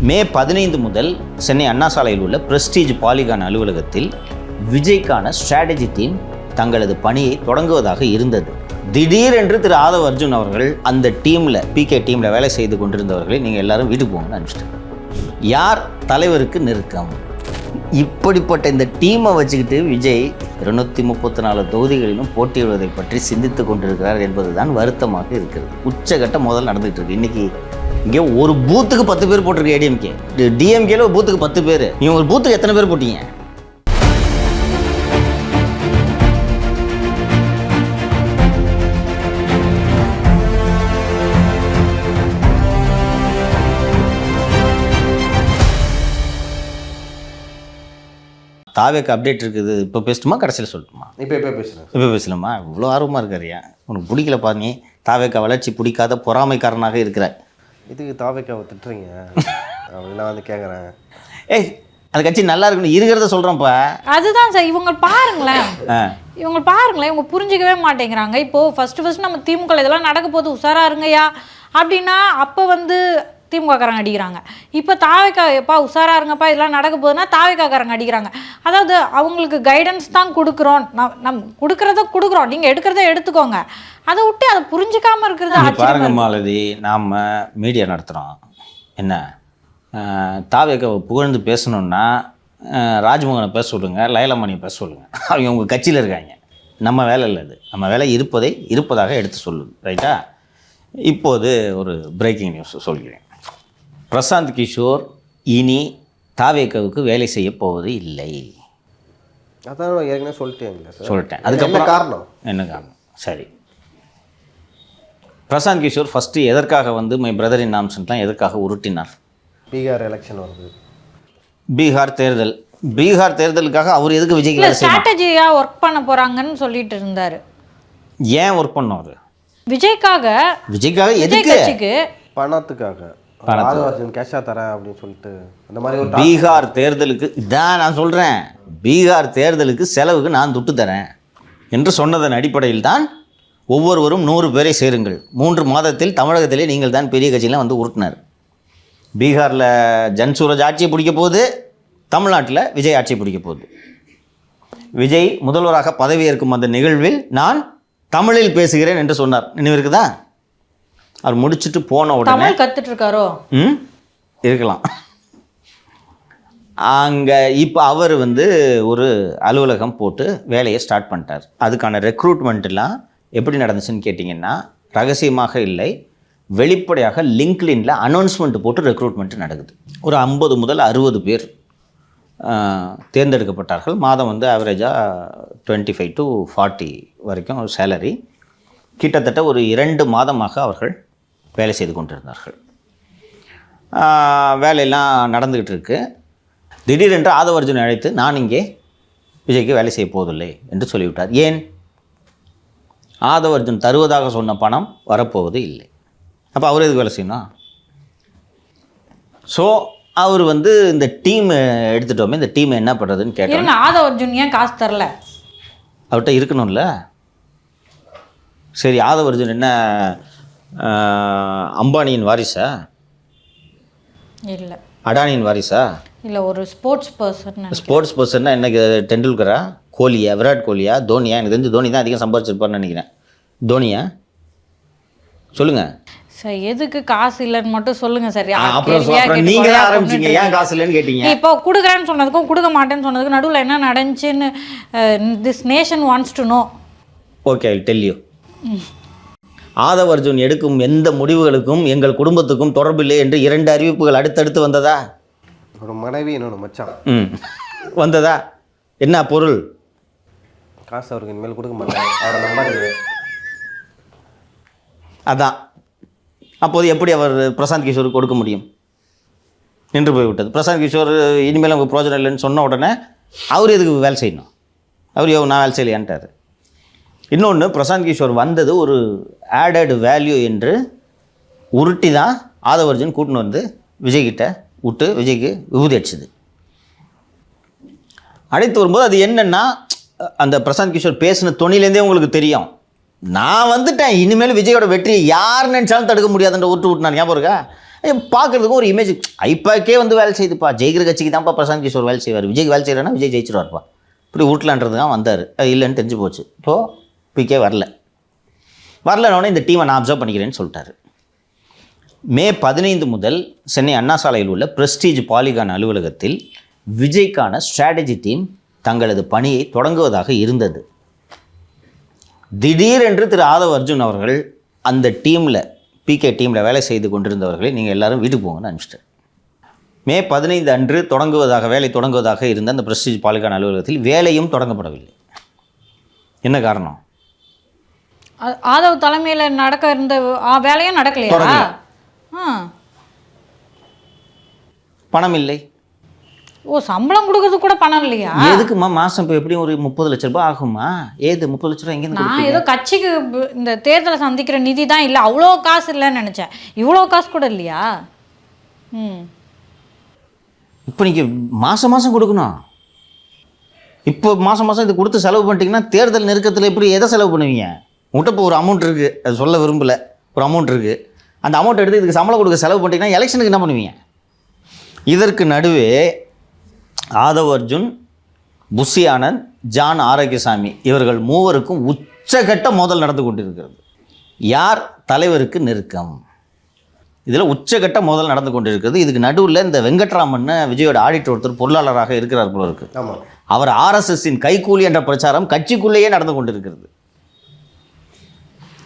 மே 15 முதல் சென்னை அண்ணா சாலையில் உள்ள பிரஸ்டீஜ் பாலிகான் அலுவலகத்தில் விஜய்க்கான ஸ்ட்ராட்டஜி டீம் தங்களது பணியை தொடங்குவதாக இருந்தது. திடீரென்று திரு ஆதவ் அர்ஜுன் அவர்கள் அந்த டீமில் பிகே டீமில் வேலை செய்து கொண்டிருந்தவர்களை நீங்கள் எல்லாரும் வீட்டுக்கு போங்கன்னு அனுப்பிச்சிட்டாங்க. யார் தலைவருக்கு நெருக்கம்? இப்படிப்பட்ட இந்த டீமை வச்சுக்கிட்டு விஜய் 234 தொகுதிகளிலும் போட்டியிடுவதை பற்றி சிந்தித்து கொண்டிருக்கிறார் என்பதுதான் வருத்தமாக இருக்கிறது. உச்சகட்ட முதல் நடந்துகிட்டு இருக்கு. இன்னைக்கு இங்கே ஒரு பூத்துக்கு 10 பேர் போட்டிருக்கு ஏடிஎம்கே. டிஎம்கேல ஒரு பூத்துக்கு 10 பேர். நீங்கள் ஒரு பூத்துக்கு எத்தனை பேர் போட்டீங்க? தாவேக்கு அப்டேட் இருக்குது. இப்போ பேசட்டுமா கடைசியில் சொல்லட்டுமா? இப்போ பேசலாமா? இவ்வளோ ஆர்வமாக இருக்காரியா? உனக்கு பிடிக்கல பாருங்க. தாவேக்கா வளர்ச்சி பிடிக்காத பொறாமைக்காரனாக இருக்கிற இதுக்கு தாவேக்காவை திட்டுறீங்க அப்படின்னு நான் வந்து கேட்குறேன். ஏய், அந்த கட்சி நல்லா இருக்குன்னு இருக்கிறத சொல்கிறேன்ப்பா. அதுதான் சார். இவங்க பாருங்களேன், இவங்க புரிஞ்சிக்கவே மாட்டேங்கிறாங்க. இப்போது ஃபஸ்ட்டு நம்ம திமுக இதெல்லாம் நடக்க போது உஷாரா இருங்கய்யா அப்படின்னா அப்போ வந்து திமுகக்காரங்க அடிக்கிறாங்க. இப்போ தாவேக்கா எப்பா உஷாரா இருங்கப்பா இதெல்லாம் நடக்க போகுதுன்னா தாவேக்காரங்க அடிக்கிறாங்க. அதாவது அவங்களுக்கு கைடன்ஸ் தான் கொடுக்குறோம், நம்ம கொடுக்குறோம், நீங்கள் எடுக்கிறத எடுத்துக்கோங்க. அதை விட்டு அதை புரிஞ்சிக்காமல் இருக்கிறது பாருங்க மாலதி. நாம் மீடியா நடத்துகிறோம். என்ன தாவேக்காவை புகழ்ந்து பேசணுன்னா ராஜ்மோகனை பேச சொல்லுங்க, லைலமணியை பேச சொல்லுங்க. அவங்க உங்கள் கட்சியில் இருக்காங்க. நம்ம வேலை இல்லை. அது நம்ம வேலை இருப்பதாக எடுத்து சொல்லுது. ரைட்டா? இப்போது ஒரு பிரேக்கிங் நியூஸ் சொல்கிறேன். பிரசாந்த் கிஷோர் இனி தாவேக்காவுக்கு வேலை செய்ய போவது இல்லை. அதான் ஏற்கனவே சொல்லிட்டேன். அதுக்கப்புறம் என்ன காரணம்? சரி, பிரசாந்த் கிஷோர் ஃபஸ்ட்டு எதற்காக வந்து மை பிரதர் இன் ஆம்ஸ்லாம் எதற்காக உருட்டினார்? பீகார் எலெக்ஷன் வருது, பீகார் தேர்தலுக்காக அவர் எதுக்கு விஜய்க்கு ஸ்ட்ராட்டஜியாக ஒர்க் பண்ண போகிறாங்கன்னு சொல்லிட்டு இருந்தார். ஏன் ஒர்க் பண்ணவர்? விஜய்க்காக எதுக்கு? பணத்துக்காக. கேஷா தரேன் அப்படின்னு சொல்லிட்டு அந்த மாதிரி ஒரு பீகார் தேர்தலுக்கு இதான் நான் சொல்கிறேன். பீகார் தேர்தலுக்கு செலவுக்கு நான் துட்டு தரேன் என்று சொன்னதன் அடிப்படையில் தான் ஒவ்வொருவரும் 100 பேரை சேருங்கள், 3 மாதத்தில் தமிழகத்திலே நீங்கள் தான் பெரிய கட்சியெலாம் வந்து உருட்டினார். பீகாரில் ஜன்சூரஜ் ஆட்சியை பிடிக்க போகுது, தமிழ்நாட்டில் விஜய் ஆட்சியை பிடிக்க போகுது. விஜய் முதல்வராக பதவியேற்கும் அந்த நிகழ்வில் நான் தமிழில் பேசுகிறேன் என்று சொன்னார். நினைவு இருக்குதா? அவர் முடிச்சுட்டு போன உடனே கத்துட்டு இருக்காரோ? இருக்கலாம். அங்கே இப்போ அவர் வந்து ஒரு அலுவலகம் போட்டு வேலையை ஸ்டார்ட் பண்ணிட்டார். அதுக்கான ரெக்ரூட்மெண்ட்லாம் எப்படி நடந்துச்சுன்னு கேட்டிங்கன்னா, ரகசியமாக இல்லை, வெளிப்படையாக லிங்க்டின்ல அனௌன்ஸ்மெண்ட் போட்டு ரெக்ரூட்மெண்ட் நடக்குது. ஒரு 50 முதல் 60 பேர் தேர்ந்தெடுக்கப்பட்டார்கள். மாதம் வந்து ஆவரேஜாக 25 to 40 வரைக்கும் சேலரி. கிட்டத்தட்ட ஒரு 2 மாதமாக அவர்கள் வேலை செய்து கொண்டிருந்தார்கள். வேலையெல்லாம் நடந்துக்கிட்டு இருக்கு. திடீரென்று ஆதவ் அர்ஜுன் அழைத்து நான் இங்கே விஜய்க்கு வேலை செய்ய போவதில்லை என்று சொல்லிவிட்டார். ஏன்? ஆதவ் அர்ஜுன் தருவதாக சொன்ன பணம் வரப்போவது இல்லை. அப்போ அவர் எதுக்கு வேலை செய்யணும்? ஸோ அவர் வந்து இந்த டீம் எடுத்துட்டோமே, இந்த டீம் என்ன பண்ணுறதுன்னு கேட்டாங்க. ஆதவ் அர்ஜுன் ஏன் காசு தரல? அவர்கிட்ட இருக்கணும்ல. சரி, ஆதவ் அர்ஜுன் என்ன அம்பானியின் வாரிசா? இல்லை. அடானியின் வாரிசா? இல்லை, ஒரு ஸ்போர்ட்ஸ் பர்சன்னா என்ன? டெண்டுல்கரா, கோலியா, விராட் கோலியா, தோனியா? எனக்கு தெரிஞ்சு தோனி தான் அதிகம் சம்பாதிச்சிருப்பார்னு நினைக்கிறேன். தோனியா? சொல்லுங்கள் சார். எதுக்கு காசு இல்லைன்னு மட்டும் சொல்லுங்க சார். அப்புறம் நீங்க தான் ஆரம்பிச்சீங்க, ஏன் காசு இல்லைன்னு கேட்டீங்க. இப்போ கொடுக்குறேன்னு சொன்னதுக்கும் கொடுக்க மாட்டேன்னு சொன்னதுக்கும் நடுவில் என்ன நடந்துச்சுன்னு this nation wants to know. Okay, I tell you. Aadhav Arjun எடுக்கும் எந்த முடிவுகளுக்கும் எங்கள் குடும்பத்துக்கும் தொடர்பில்லை என்று 2 அறிவிப்புகள் அடுத்தடுத்து வந்ததா? ஒரு மனைவி என்னோட மச்சான் வந்ததா? என்ன பொருள்? காசு அவருக்கு இனிமேல் கொடுக்க மாட்டேன், அவரை நம்பாதீங்க. அதான். அப்போது எப்படி அவர் பிரசாந்த் கிஷோருக்கு கொடுக்க முடியும்? நின்று போய்விட்டது. பிரசாந்த் கிஷோர் இனிமேல் அவங்க பிரோஜனம் இல்லைன்னு சொன்ன உடனே அவர் எதுக்கு வேலை செய்யணும்? அவர் நான் வேலை செய்யலையான்ட்டார். இன்னொன்று, பிரசாந்த் கிஷோர் வந்தது ஒரு ஆடட் வேல்யூ என்று உருட்டி தான் ஆதவ் அர்ஜுன் கூட்டின்னு வந்து விஜய்கிட்ட விட்டு விஜய்க்கு விபூதி அடிச்சுது. அழைத்து வரும்போது அது என்னென்னா, அந்த பிரசாந்த் கிஷோர் பேசின தொனிலேருந்தே உங்களுக்கு தெரியும், நான் வந்துட்டேன், இனிமேல் விஜயோட வெற்றியை யார் நினச்சாலும் தடுக்க முடியாதுன்ற விட்டு விட்டுனார். ஞாபகம் இருக்கா? பார்க்குறதுக்கும் ஒரு இமேஜ் ஐப்பாக்கே வந்து வேலை செய்யுதுப்பா, ஜெயிக்கிற கட்சிக்கு தான்ப்பா பிரசாந்த் கிஷோர் வேலை செய்வார், விஜய்க்கு வேலை செய்கிறாருன்னா விஜய் ஜெயிச்சிருவார்ப்பா, இப்படி ஊட்டலான்றது தான் வந்தார். இல்லைன்னு தெரிஞ்சு போச்சு. இப்போது பிகே வரலனோடனே இந்த டீமை நான் அப்சர்வ் பண்ணிக்கிறேன்னு சொல்லிட்டாரு. மே 15 முதல் சென்னை அண்ணா சாலையில் உள்ள பிரஸ்டீஜ் பாலிகான் அலுவலகத்தில் விஜய்க்கான ஸ்ட்ராட்டஜி டீம் தங்களது பணியை தொடங்குவதாக இருந்தது. திடீரென்று திரு ஆதவ் அர்ஜுன் அவர்கள் அந்த டீமில், பிகே டீமில் வேலை செய்து கொண்டிருந்தவர்களை நீங்கள் எல்லாரும் வீட்டுக்கு போங்கன்னு அனுப்பிச்சிட்டார். மே 15 அன்று வேலை தொடங்குவதாக இருந்த அந்த பிரஸ்டீஜ் பாலிகான் அலுவலகத்தில் வேலையும் தொடங்கப்படவில்லை. என்ன காரணம்? ஆதவ் தலைமையில் நடக்க இருந்த வேலையும் நடக்கலையா? பணம் இல்லை. ஓ, சம்பளம் கொடுக்கறது கூட பணம் இல்லையா? எதுக்குமா மாதம் இப்போ எப்படியும் ஒரு 30 லட்ச ரூபாய் ஆகுமா? ஏது 30 லட்ச ரூபாய் எங்கேருந்து? நான் ஏதோ கட்சிக்கு இந்த தேர்தலை சந்திக்கிற நிதி தான் இல்லை, அவ்வளோ காசு இல்லைன்னு நினச்சேன். இவ்வளோ காசு கூட இல்லையா? இப்போ நீங்கள் மாதம் கொடுக்கணும். இப்போ மாதம் இது கொடுத்து செலவு பண்ணிட்டீங்கன்னா தேர்தல் நெருக்கத்தில் எப்படி எதை செலவு பண்ணுவீங்க? உங்கள்கிட்ட இப்போ ஒரு அமௌண்ட் இருக்குது, அது சொல்ல விரும்பலை, ஒரு அமௌண்ட் இருக்குது, அந்த அமௌண்ட் எடுத்து இதுக்கு சம்பளம் கொடுக்க செலவு பண்ணிட்டீங்கன்னா எலெக்ஷனுக்கு என்ன பண்ணுவீங்க? இதற்கு நடுவே ஆதவ் அர்ஜுன், புஷி ஆனந்த், ஜான் ஆரோக்கியசாமி இவர்கள் மூவருக்கும் உச்சகட்ட மோதல் நடந்து கொண்டிருக்கிறது. யார் தலைவருக்கு நெருக்கம்? இதில் உச்சகட்ட மோதல் நடந்து கொண்டிருக்கிறது. இதுக்கு நடுவில் இந்த வெங்கட்ராமன், விஜயோட ஆடிட்டர் ஒருத்தர் பொருளாளராக இருக்கிறார் போல இருக்கு. அவர் RSSின் கைக்கூலி என்ற பிரச்சாரம் கட்சிக்குள்ளேயே நடந்து கொண்டிருக்கிறது.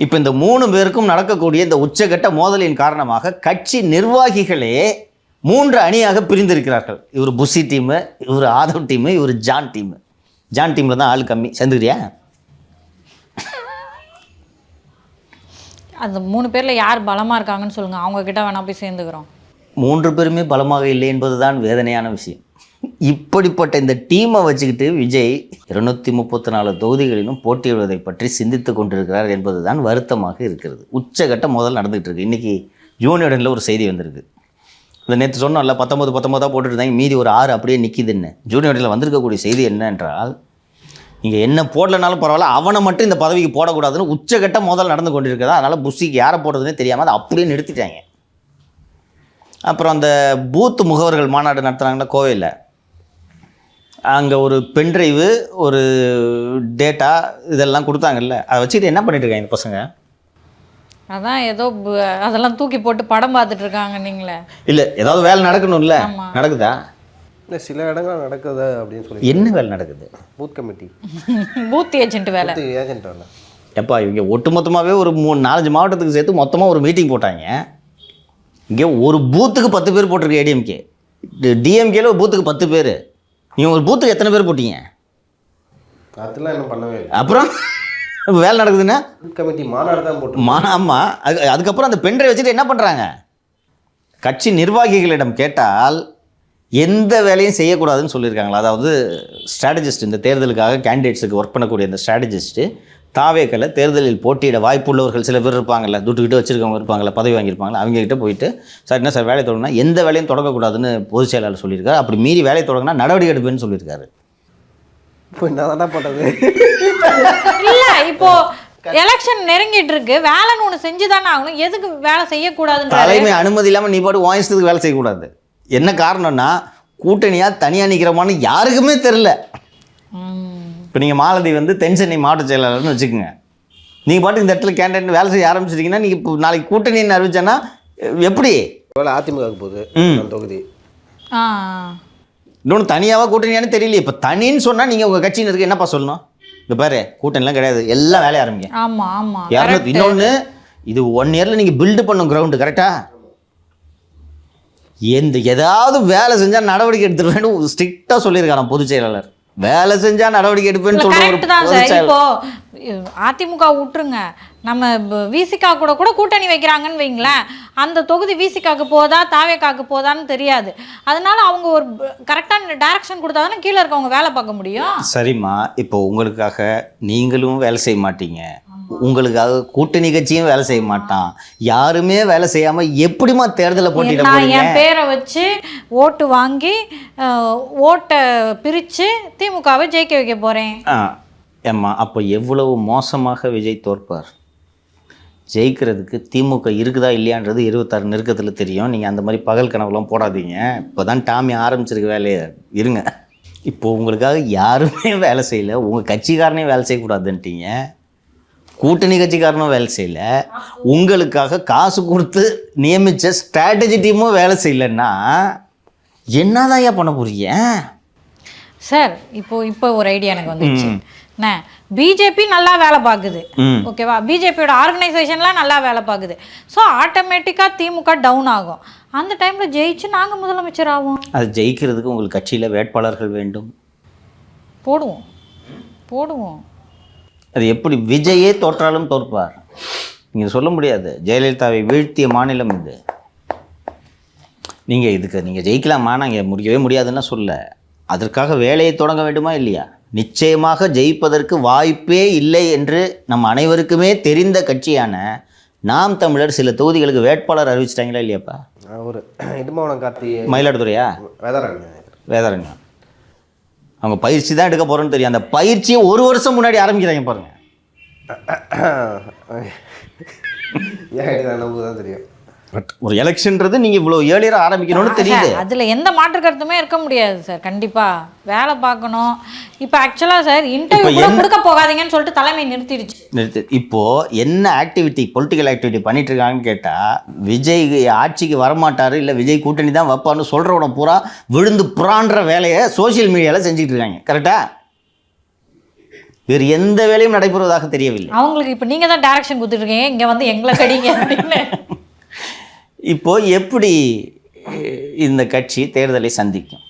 இப்போ இந்த 3 பேருக்கும் நடக்கக்கூடிய இந்த உச்சகட்ட மோதலின் காரணமாக கட்சி நிர்வாகிகளே 3 அணியாக பிரிந்திருக்கிறார்கள். இவர் புஷி டீமு, இவர் ஆதவ் டீமு, இவர் ஜான் டீமு. ஜான் டீமில் தான் ஆள் கம்மி. சேர்ந்துக்கிறியா? அந்த 3 பேரில் யார் பலமாக இருக்காங்கன்னு சொல்லுங்கள், அவங்கக்கிட்ட வேணா போய் சேர்ந்துக்கிறோம். 3 பேருமே பலமாக இல்லை என்பது தான் வேதனையான விஷயம். இப்படிப்பட்ட இந்த டீமை வச்சுக்கிட்டு விஜய் 234 தொகுதிகளிலும் போட்டியிடுவதை பற்றி சிந்தித்து கொண்டிருக்கிறார் என்பது தான் வருத்தமாக இருக்கிறது. உச்சகட்ட மோதல் நடந்துகிட்டு இருக்கு. இன்றைக்கி ஜூனியரில் ஒரு செய்தி வந்திருக்கு. இந்த நேற்று சொன்னோம்ல 19 போட்டுட்டு இருந்தாங்க, மீதி ஒரு 6 அப்படியே நிற்கிதுன்னு. ஜூனியரில் வந்திருக்கக்கூடிய செய்தி என்ன என்றால், நீங்கள் என்ன போடலனாலும் பரவாயில்ல, அவனை மட்டும் இந்த பதவிக்கு போடக்கூடாதுன்னு உச்சகட்ட மோதல் நடந்து கொண்டிருக்கிறதா. அதனால் புஷிக்கு யாரை போடுறதுன்னே தெரியாமல் அதை அப்படியே நிறுத்திட்டாங்க. அப்புறம் அந்த பூத்து முகவர்கள் மாநாடு நடத்துனாங்கன்னா கோவையில், அங்கே ஒரு பென்ட்ரைவு, ஒரு டேட்டா இதெல்லாம் கொடுத்தாங்கல்ல, அதை வச்சுக்கிட்டு என்ன பண்ணிட்டு இருக்காங்க இந்த பசங்க? அதான் ஏதோ அதெல்லாம் தூக்கி போட்டு படம் பார்த்துட்டு இருக்காங்க. நீங்களே இல்லை, ஏதாவது வேலை நடக்கணும்ல, நடக்குதா? இல்லை, சில இடங்கள் நடக்குது அப்படின்னு சொல்லி. என்ன வேலை நடக்குது? பூத் கமிட்டி, பூத் ஏஜென்ட் வேலை. ஏஜென்ட் வேலை. எப்பா இவங்க ஒட்டுமொத்தமாகவே ஒரு 3-4 மாவட்டத்துக்கு சேர்த்து மொத்தமாக ஒரு மீட்டிங் போட்டாங்க. இங்கே ஒரு பூத்துக்கு 10 பேர் போட்டிருக்கு ஏடிஎம்கே. டிஎம்கேல ஒரு பூத்துக்கு 10 பேர். நீங்கள் ஒரு பூத்துக்கு எத்தனை பேர் போட்டீங்க? அதெல்லாம் என்ன பண்ணவே இல்லை. அப்புறம் வேலை நடக்குதுன்னா பூத் கமிட்டி மாநாடு தான் போட்டு. ஆமாம். அதுக்கப்புறம் அந்த பென்ட்ரைவ் வச்சுட்டு என்ன பண்ணுறாங்க? கட்சி நிர்வாகிகளிடம் கேட்டால் எந்த வேலையும் செய்யக்கூடாதுன்னு சொல்லியிருக்காங்களா? அதாவது ஸ்ட்ராட்டஜிஸ்ட், இந்த தேர்தலுக்காக கேண்டிடேட்ஸுக்கு ஒர்க் பண்ணக்கூடிய இந்த ஸ்ட்ராட்டஜிஸ்ட்டு தாவேக்கல தேர்தலில் போட்டியிட வாய்ப்புள்ளவர்கள் சில பேர் இருப்பாங்கள்ல, துட்டுக்கிட்டு வச்சுருக்கவங்க இருப்பாங்கள்ல, பதவி வாங்கியிருப்பாங்களா, அவங்ககிட்ட போயிட்டு சார் என்ன சார் வேலை தொடங்கினா எந்த வேலையும் தொடங்கக்கூடாதுன்னு பொதுச் செயலாளர் சொல்லியிருக்காரு. அப்படி மீறி வேலை தொடங்கினா நடவடிக்கை எடுப்பேன்னு சொல்லியிருக்காரு. இப்போ என்ன பண்ணுறது? இல்லை, இப்போ எலெக்ஷன் நெருங்கிட்டு இருக்கு, வேலைன்னு ஒன்று செஞ்சு தானே ஆகணும். எதுக்கு வேலை செய்யக்கூடாதுன்னு தலைமை அனுமதி இல்லாமல் நீ பாட்டு வாங்கிச்சதுக்கு வேலை செய்யக்கூடாது. என்ன காரணம்னா கூட்டணியாக தனியாக நிற்கிறோமான்னு யாருக்குமே தெரில. இப்போ நீங்கள் மாலதி வந்து தென் சென்னை மாவட்ட செயலாளர்னு வச்சுக்கோங்க. நீங்கள் பாட்டு இந்த இடத்துல கேண்டிடேட் வேலை செய்ய ஆரம்பிச்சிட்டிங்கன்னா நீங்கள் இப்போ நாளைக்கு கூட்டணின்னு அறிவிச்சேன்னா எப்படி? அதிமுகவுக்கு போகுது தொகுதி. இன்னொன்று தனியாகவா கூட்டணியானு தெரியல. இப்போ தனின்னு சொன்னால் நீங்கள் உங்கள் கட்சியினருக்கு என்னப்பா சொல்லணும்? இங்கே பாரு, கூட்டணிலாம் கிடையாது, எல்லாம் வேலையை ஆரம்பிங்க. ஆமாம் ஆமாம். இன்னொன்று, இது 1 இயரில் நீங்கள் பில்டு பண்ணும் கிரவுண்டு கரெக்டாக. ஏதாவது வேலை செஞ்சால் நடவடிக்கை எடுத்துருவேன்னு ஸ்ட்ரிக்டாக சொல்லியிருக்காராம் பொதுச் செயலாளர். வேலை செஞ்சா நடவடிக்கை எடுப்பேன்னு சொல்லுவாங்க. இப்போ அதிமுக விட்டுருங்க, நம்ம விசிகா கூட கூட்டணி வைக்கிறாங்கன்னு வைங்களேன், அந்த தொகுதி விசிகாக்கு போதா தாவேக்காக்கு போதான்னு தெரியாது. அதனால அவங்க ஒரு கரெக்டான டைரக்ஷன் கொடுத்தாதானே கீழே இருக்கவங்க வேலை பார்க்க முடியும். சரிம்மா, இப்போ உங்களுக்காக நீங்களும் வேலை செய்ய மாட்டீங்க, உங்களுக்காக கூட்டணி கட்சியும் வேலை செய்ய மாட்டான், யாருமே வேலை செய்யாம எப்படிமா தேர்தலை போட்டியிட போறீங்க? என் பேரை வச்சு ஓட்டு வாங்கி ஓட்டை பிரிச்சு திமுகவை ஜெயிக்க வைக்க போறேன். ஏம்மா, அப்போ எவ்வளவு மோசமாக விஜய் தோற்பார்? ஜெயிக்கிறதுக்கு திமுக இருக்குதா இல்லையான்றது 26 நெருக்கத்தில் தெரியும். நீங்கள் அந்த மாதிரி பகல் கனவுலாம் போடாதீங்க. இப்போ தான் டாமி ஆரம்பிச்சிருக்க வேலையை இருங்க. இப்போது உங்களுக்காக யாருமே வேலை செய்யலை, உங்கள் கட்சிக்காரனே வேலை செய்யக்கூடாதுன்ட்டீங்க, கூட்டணி கட்சிக்காரனும் வேலை செய்யலை, உங்களுக்காக காசு கொடுத்து நியமித்த ஸ்ட்ராட்டஜி டீமும் வேலை செய்யலைன்னா என்னதான் ஐயா பண்ண போறீங்க சார்? இப்போ ஒரு ஐடியா எனக்கு வந்துச்சு. என்ன, பிஜேபி நல்லா வேலை பார்க்குது, ஓகேவா? பிஜேபியோட ஆர்கனைசேஷன்லாம் நல்லா வேலை பார்க்குது. ஸோ ஆட்டோமேட்டிக்காக திமுக டவுன் ஆகும். அந்த டைமில் ஜெயிச்சு நாங்கள் முதலமைச்சர் ஆகும். அது ஜெயிக்கிறதுக்கு உங்களுக்கு கட்சியில் வேட்பாளர்கள் வேண்டும். போடுவோம். அது எப்படி? விஜயே தோற்றாலும் தோற்பார். நீங்கள் சொல்ல முடியாது. ஜெயலலிதாவை வீழ்த்திய மாநிலம் இது. நீங்கள் ஜெயிக்கலாமா? நாங்கள் முடியவே முடியாதுன்னு சொல்ல. அதற்காக வேலையை தொடங்க வேண்டுமா இல்லையா? நிச்சயமாக ஜெயிப்பதற்கு வாய்ப்பே இல்லை என்று நம் அனைவருக்குமே தெரிந்த கட்சியான நாம் தமிழர் சில தொகுதிகளுக்கு வேட்பாளர் அறிவிச்சிட்டாங்களா இல்லையாப்பா? ஒரு இடுமாவனம் கார்த்தி, மயிலாடுதுறையா, வேதாரண்யம். அவங்க பயிற்சி தான் எடுக்க போகிறோன்னு தெரியும். அந்த பயிற்சியை 1 வருஷம் முன்னாடி ஆரம்பிக்கிறாங்க பாருங்க. தான் தெரியும். ஒரு எலெக்ஷன்றது நீங்கள் இவ்வளோ ஏர்லியராக ஆரம்பிக்கணும்னு தெரியுது. அதில் எந்த மாற்று கருத்துமே இருக்க முடியாது சார். கண்டிப்பாக வேலை பார்க்கணும். இப்போ ஆக்சுவலாக சார் இன்டர்வியூ கொடுக்க போகாதீங்கன்னு சொல்லிட்டு தலைமை நிறுத்திடுச்சு. இப்போது என்ன ஆக்டிவிட்டி, பொலிட்டிக்கல் ஆக்டிவிட்டி பண்ணிட்டு இருக்காங்கன்னு கேட்டால், விஜய் ஆட்சிக்கு வரமாட்டார், இல்லை விஜய் கூட்டணி தான் வைப்பான்னு சொல்கிறவன பூரா விழுந்து புறான்ற வேலையை சோசியல் மீடியாவில் செஞ்சுட்டு இருக்காங்க. கரெக்டாக? வேறு எந்த வேலையும் நடைபெறுவதாக தெரியவில்லை. அவங்களுக்கு இப்போ நீங்கள் தான் டைரக்ஷன் கொடுத்துருக்கீங்க, இங்கே வந்து எங்களை கடிங்க அப்படின்னு. இப்போது எப்படி இந்த கட்சி தேர்தலை சந்திக்கும்?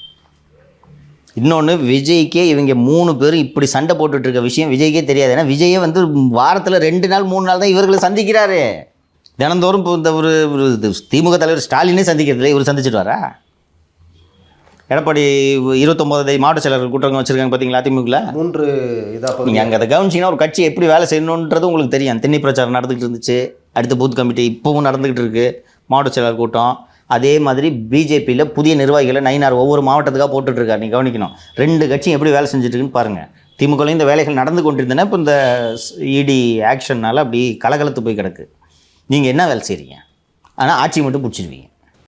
இன்னொன்று, விஜய்க்கே இவங்க 3 பேரும் இப்படி சண்டை போட்டுட்டு இருக்க விஷயம் விஜய்க்கே தெரியாது. ஏன்னா விஜயே வந்து வாரத்தில் 2 நாள் 3 நாள் தான் இவர்களை சந்திக்கிறாரு. தினந்தோறும் இப்போ இந்த ஒரு திமுக தலைவர் ஸ்டாலினே சந்திக்கிறதுல இவர் சந்திச்சுட்டு வரா? எடப்பாடி 29 மாவட்ட செயலர்கள் கூட்டங்கள் வச்சுருக்காங்க பார்த்தீங்களா அதிமுகவில்? 3 இதாக நீங்கள் அங்கே அதை கவனிச்சிங்கன்னா ஒரு கட்சி எப்படி வேலை செய்யணுன்றது உங்களுக்கு தெரியும். தென்னி பிரச்சாரம் நடந்துக்கிட்டு இருந்துச்சு, அடுத்த பூத் கமிட்டி இப்போவும் நடந்துக்கிட்டு இருக்குது, மாவட்ட செயலர் கூட்டம். அதே மாதிரி பிஜேபியில் புதிய நிர்வாகிகளை நயினார் ஒவ்வொரு மாவட்டத்துக்காக போட்டுட்ருக்காரு. நீங்கள் கவனிக்கணும். 2 கட்சியும் எப்படி வேலை செஞ்சுட்டுருக்குன்னு பாருங்கள். திமுகலையும் இந்த வேலைகள் நடந்து கொண்டிருந்தேன்னா இப்போ இந்த இடி ஆக்ஷன்னால் அப்படி கலகலத்து போய் கிடக்கு. நீங்கள் என்ன வேலை செய்கிறீங்க? ஆனால் ஆட்சி மட்டும் பிடிச்சிருவீங்க.